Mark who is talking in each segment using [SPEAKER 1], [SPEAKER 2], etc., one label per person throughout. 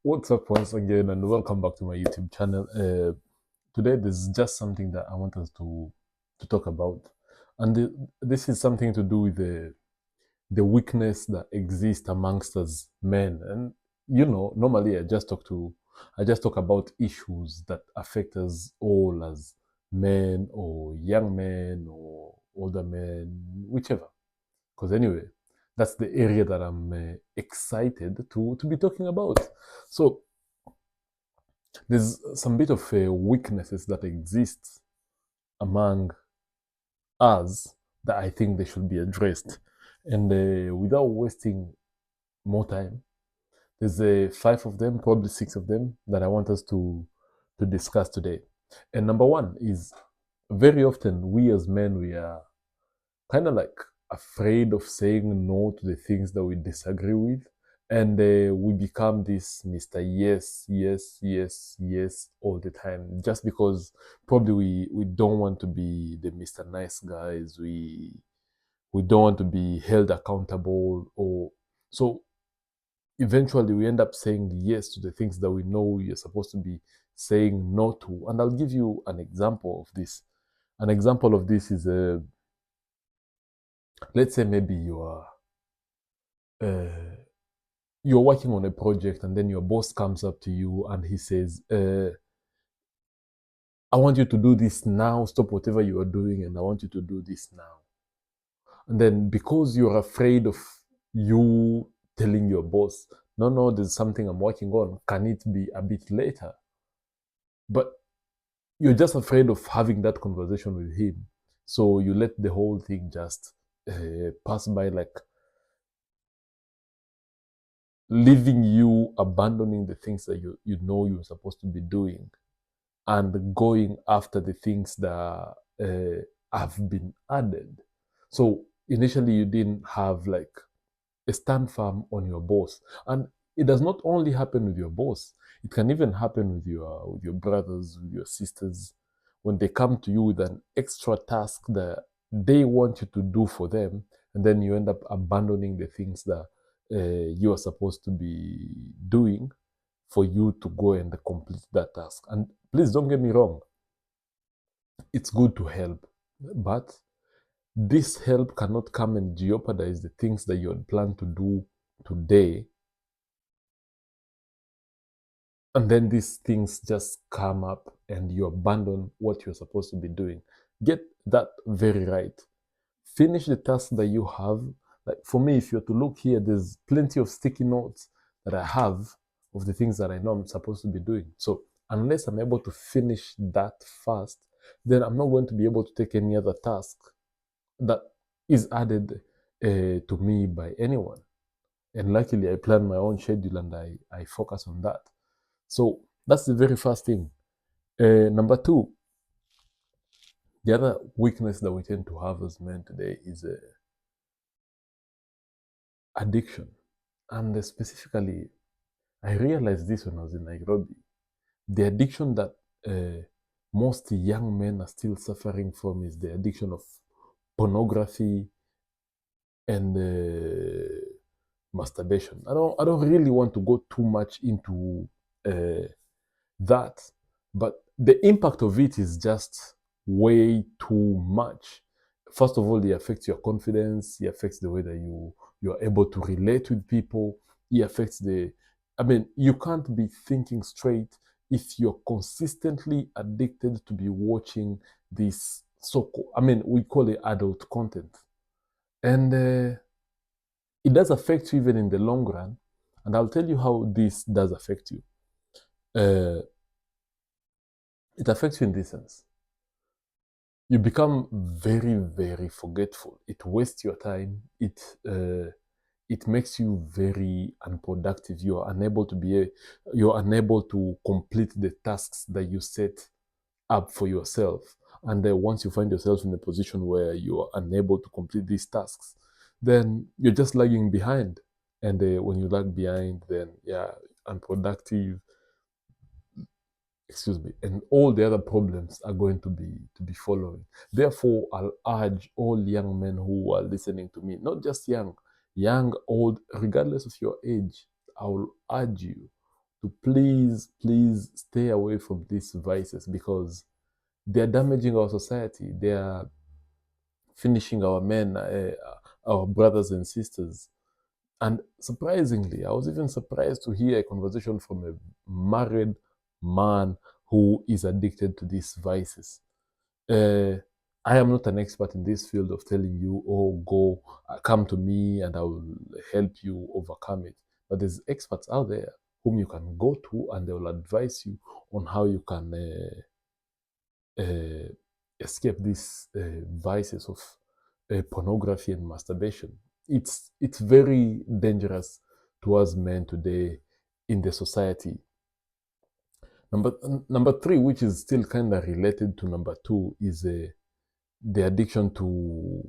[SPEAKER 1] What's up once again, and welcome back to my YouTube channel. Today, there's just something that I want us to talk about, and this is something to do with the weakness that exists amongst us men. And normally I just talk about issues that affect us all as men or young men or older men, whichever. Because anyway, that's the area that I'm excited to be talking about. So there's some bit of weaknesses that exist among us that I think they should be addressed. And without wasting more time, there's five of them, probably six of them, that I want us to discuss today. And number one is, very often we as men, we are kind of like afraid of saying no to the things that we disagree with. And we become this Mr. Yes, yes, yes, yes all the time, just because probably we don't want to be the Mr. Nice guys. We don't want to be held accountable, or so eventually we end up saying yes to the things that we know you're supposed to be saying no to. And I'll give you an example of this. An example of this is let's say maybe uh, you're working on a project, and then your boss comes up to you and he says, I want you to do this now, stop whatever you are doing, and I want you to do this now. And then because you're afraid of you telling your boss, no, no, there's something I'm working on, can it be a bit later? But you're just afraid of having that conversation with him. So you let the whole thing just pass by, like leaving you abandoning the things that you know you're supposed to be doing and going after the things that have been added. So initially you didn't have like a stand firm on your boss, and it does not only happen with your boss. It can even happen with your brothers, with your sisters, when they come to you with an extra task that they want you to do for them, and then you end up abandoning the things that you are supposed to be doing for you to go and complete that task. And please don't get me wrong, it's good to help, but this help cannot come and jeopardize the things that you had planned to do today. And then these things just come up and you abandon what you're supposed to be doing. Get that very right. Finish the task that you have. Like for me, if you're to look here, there's plenty of sticky notes that I have of the things that I know I'm supposed to be doing. So unless I'm able to finish that fast, then I'm not going to be able to take any other task that is added to me by anyone. And luckily, I plan my own schedule and I focus on that. So that's the very first thing. Number two, the other weakness that we tend to have as men today is addiction. And specifically, I realized this when I was in Nairobi. The addiction that most young men are still suffering from is the addiction of pornography and masturbation. I don't really want to go too much into that, but the impact of it is just way too much. First of all, it affects your confidence. It affects the way that you are able to relate with people. It affects you can't be thinking straight if you're consistently addicted to be watching this we call it adult content. And it does affect you even in the long run. And I'll tell you how this does affect you. Uh, it affects you in this sense. You become very, very forgetful. It wastes your time. It makes you very unproductive. You're unable to complete the tasks that you set up for yourself. And then once you find yourself in a position where you are unable to complete these tasks, then you're just lagging behind. And when you lag behind, then yeah, unproductive, excuse me, and all the other problems are going to be following. Therefore, I'll urge all young men who are listening to me, not just young, old, regardless of your age, I will urge you to please stay away from these vices, because they are damaging our society. They are finishing our men, our brothers and sisters. And surprisingly, I was even surprised to hear a conversation from a married man who is addicted to these vices. Uh, I am not an expert in this field of telling you, oh, go, come to me and I will help you overcome it. But there's experts out there whom you can go to and they will advise you on how you can escape these vices of pornography and masturbation. It's very dangerous towards men today in the society. Number three, which is still kind of related to number two, is the addiction to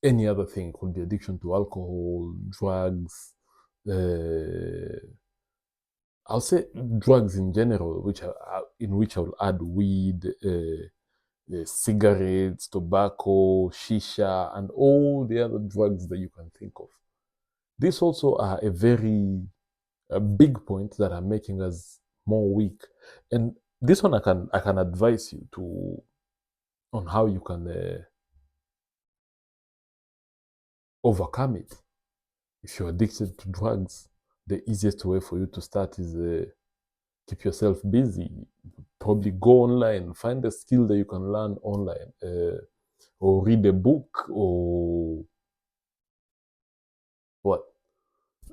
[SPEAKER 1] any other thing. It could be addiction to alcohol, drugs. I'll say drugs in general, in which I will add weed, cigarettes, tobacco, shisha, and all the other drugs that you can think of. These also are a big point that are making us more weak. And this one I can advise you to on how you can overcome it. If you're addicted to drugs, the easiest way for you to start is keep yourself busy. Probably go online, find a skill that you can learn online, or read a book, or what?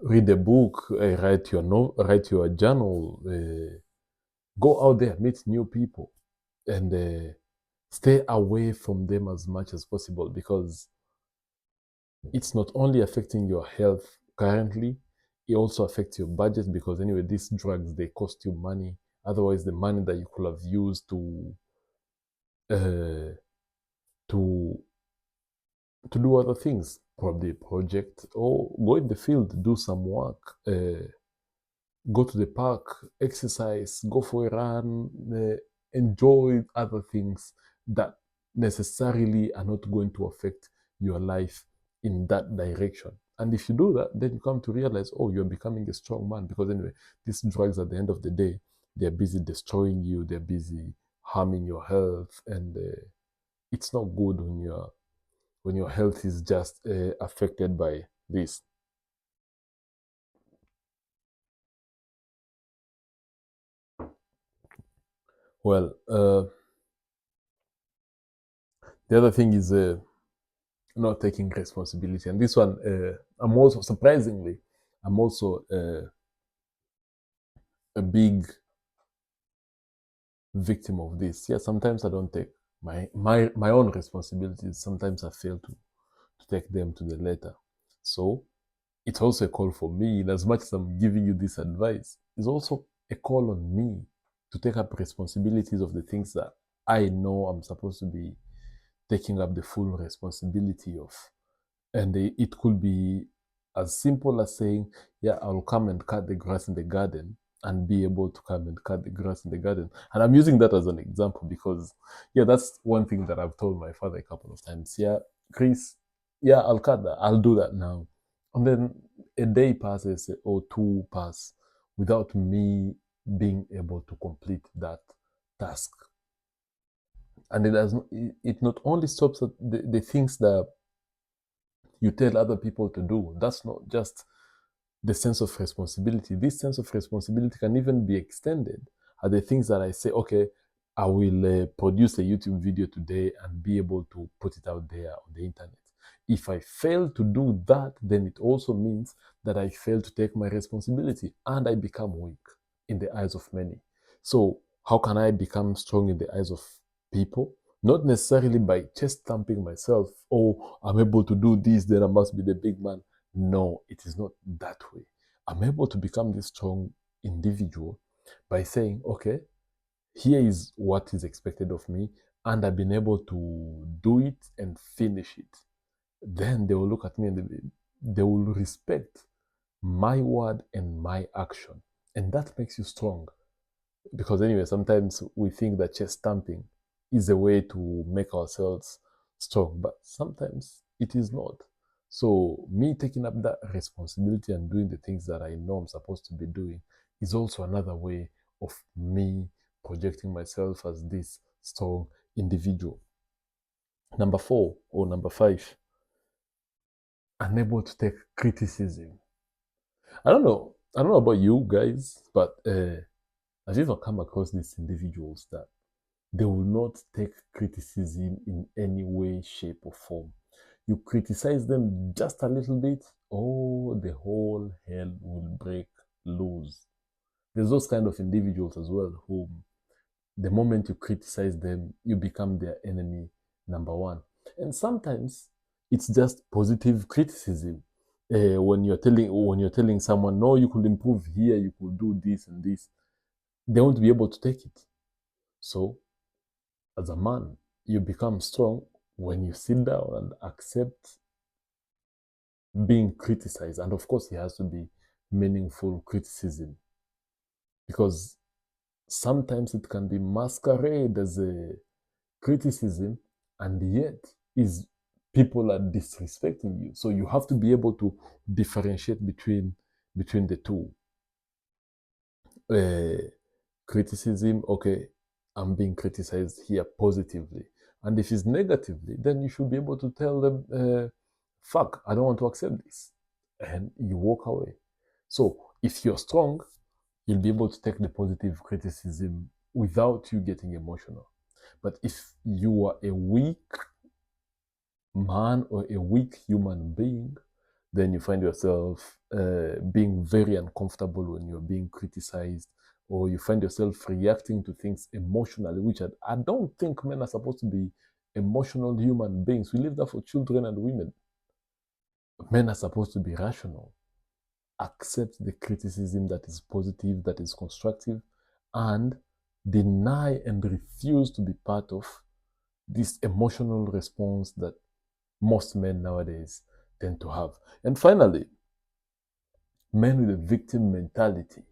[SPEAKER 1] Read a book, write your journal, go out there, meet new people, and stay away from them as much as possible, because it's not only affecting your health currently, it also affects your budget, because anyway, these drugs, they cost you money. Otherwise, the money that you could have used uh, to do other things, probably a project, or go in the field, do some work, go to the park, exercise, go for a run, enjoy other things that necessarily are not going to affect your life in that direction. And if you do that, then you come to realize, oh, you're becoming a strong man. Because anyway, these drugs at the end of the day, they're busy destroying you, they're busy harming your health, and it's not good when your health is just affected by this. Well, the other thing is not taking responsibility, and this one, I'm also surprisingly, I'm also a big victim of this. Yeah, sometimes I don't take my own responsibilities. Sometimes I fail to take them to the letter. So it's also a call for me, in as much as I'm giving you this advice, it's also a call on me to take up responsibilities of the things that I know I'm supposed to be taking up the full responsibility of. And it could be as simple as saying, yeah, I'll come and cut the grass in the garden, and be able to come and cut the grass in the garden. And I'm using that as an example because, yeah, that's one thing that I've told my father a couple of times. Yeah, Chris, yeah, I'll cut that. I'll do that now. And then a day passes or two pass without me being able to complete that task. And it not only stops at the things that you tell other people to do. That's not just the sense of responsibility. This sense of responsibility can even be extended at the things that I say, okay, I will produce a YouTube video today and be able to put it out there on the internet. If I fail to do that, then it also means that I fail to take my responsibility and I become weak in the eyes of many. So, how can I become strong in the eyes of people? Not necessarily by chest thumping myself, oh, I'm able to do this, then I must be the big man. No, it is not that way. I'm able to become this strong individual by saying, okay, here is what is expected of me, and I've been able to do it and finish it. Then they will look at me and they will respect my word and my action. And that makes you strong. Because anyway, sometimes we think that chest stamping is a way to make ourselves strong, but sometimes it is not. So me taking up that responsibility and doing the things that I know I'm supposed to be doing is also another way of me projecting myself as this strong individual. Number 4 or number 5, unable to take criticism. I don't know. I don't know about you guys, but have you ever come across these individuals that they will not take criticism in any way, shape, or form? You criticize them just a little bit, oh, the whole hell will break loose. There's those kind of individuals as well who, the moment you criticize them, you become their enemy number one. And sometimes it's just positive criticism. When you're telling someone, no, you could improve here, you could do this and this, they won't be able to take it. So, as a man, you become strong when you sit down and accept being criticized. And of course, it has to be meaningful criticism, because sometimes it can be masquerade as a criticism, and yet is people are disrespecting you. So you have to be able to differentiate between the two. Criticism, okay, I'm being criticized here positively, and if it's negatively, then you should be able to tell them, fuck, I don't want to accept this, and you walk away. So if you're strong, you'll be able to take the positive criticism without you getting emotional. But if you are a weak man or a weak human being, then you find yourself being very uncomfortable when you're being criticized, or you find yourself reacting to things emotionally, which I don't think men are supposed to be emotional human beings. We leave that for children and women. Men are supposed to be rational, accept the criticism that is positive, that is constructive, and deny and refuse to be part of this emotional response that most men nowadays tend to have. And finally, men with a victim mentality.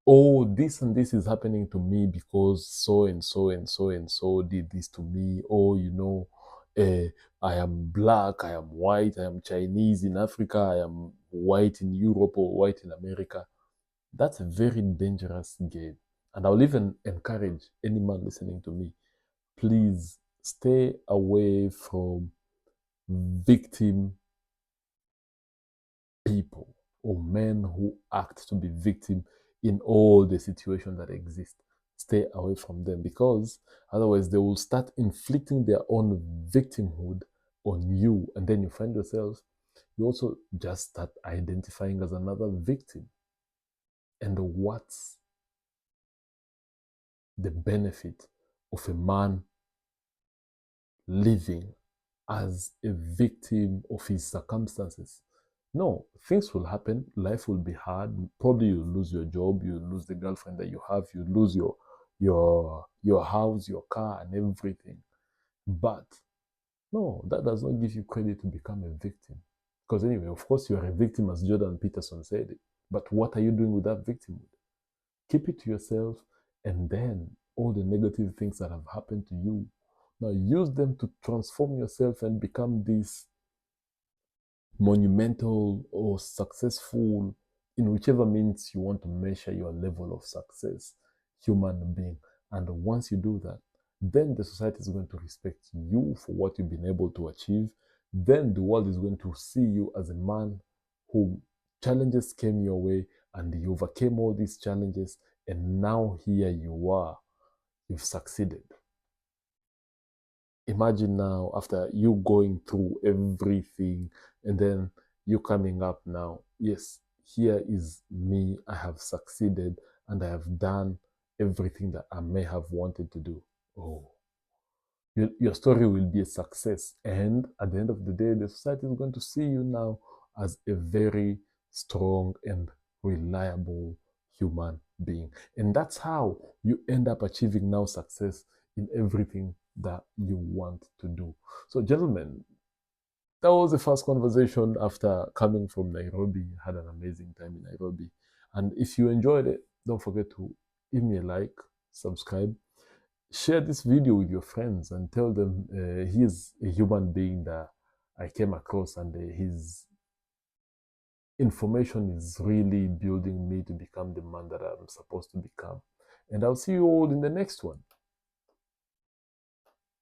[SPEAKER 1] Oh, this and this is happening to me because so and so and so and so did this to me. Oh, I am black, I am white, I am Chinese in Africa, I am white in Europe or white in America. That's a very dangerous game. And I'll even encourage any man listening to me, please stay away from victim people or men who act to be victim in all the situations that exist. Stay away from them, because otherwise they will start inflicting their own victimhood on you, and then you find yourself, you also just start identifying as another victim. And what's the benefit of a man living as a victim of his circumstances? No, things will happen. Life will be hard. Probably you'll lose your job. You'll lose the girlfriend that you have. You lose your house, your car, and everything. But no, that does not give you credit to become a victim. Because anyway, of course, you are a victim, as Jordan Peterson said it. But what are you doing with that victimhood? Keep it to yourself, and then all the negative things that have happened to you, now use them to transform yourself and become this monumental or successful, in whichever means you want to measure your level of success, human being. And once you do that, then the society is going to respect you for what you've been able to achieve. Then the world is going to see you as a man who challenges came your way and you overcame all these challenges, and now here you are, you've succeeded. Imagine now, after you going through everything and then you coming up now, yes, here is me, I have succeeded and I have done everything that I may have wanted to do. Oh, your story will be a success, and at the end of the day, the society is going to see you now as a very strong and reliable human being. And that's how you end up achieving now success in everything that you want to do. So, gentlemen, that was the first conversation after coming from Nairobi. Had an amazing time in Nairobi. And if you enjoyed it, don't forget to give me a like, subscribe, share this video with your friends, and tell them he is a human being that I came across, and his information is really building me to become the man that I'm supposed to become. And I'll see you all in the next one.